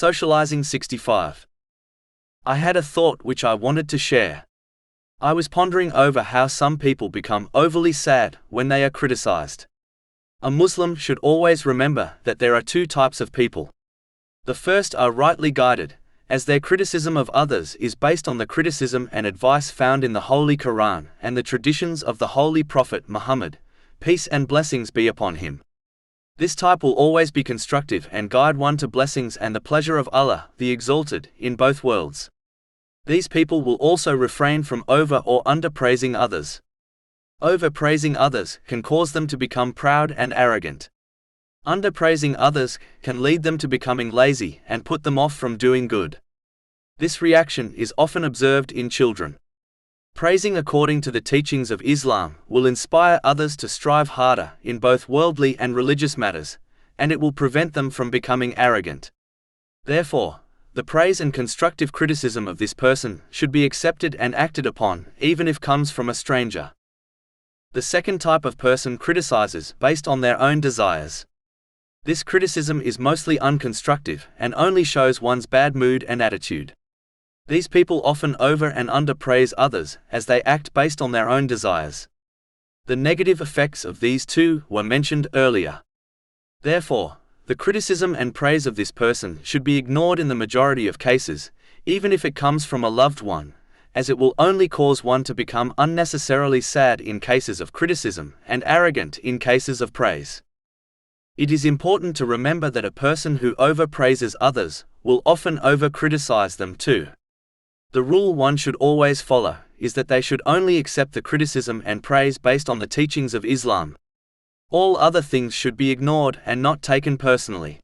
Socializing 65. I had a thought which I wanted to share. I was pondering over how some people become overly sad when they are criticized. A Muslim should always remember that there are two types of people. The first are rightly guided, as their criticism of others is based on the criticism and advice found in the Holy Quran and the traditions of the Holy Prophet Muhammad, peace and blessings be upon him. This type will always be constructive and guide one to blessings and the pleasure of Allah, the Exalted, in both worlds. These people will also refrain from over or underpraising others. Overpraising others can cause them to become proud and arrogant. Underpraising others can lead them to becoming lazy and put them off from doing good. This reaction is often observed in children. Praising according to the teachings of Islam will inspire others to strive harder in both worldly and religious matters, and it will prevent them from becoming arrogant. Therefore, the praise and constructive criticism of this person should be accepted and acted upon, even if comes from a stranger. The second type of person criticizes based on their own desires. This criticism is mostly unconstructive and only shows one's bad mood and attitude. These people often over and underpraise others as they act based on their own desires. The negative effects of these two were mentioned earlier. Therefore, the criticism and praise of this person should be ignored in the majority of cases, even if it comes from a loved one, as it will only cause one to become unnecessarily sad in cases of criticism and arrogant in cases of praise. It is important to remember that a person who overpraises others will often over-criticize them too. The rule one should always follow is that they should only accept the criticism and praise based on the teachings of Islam. All other things should be ignored and not taken personally.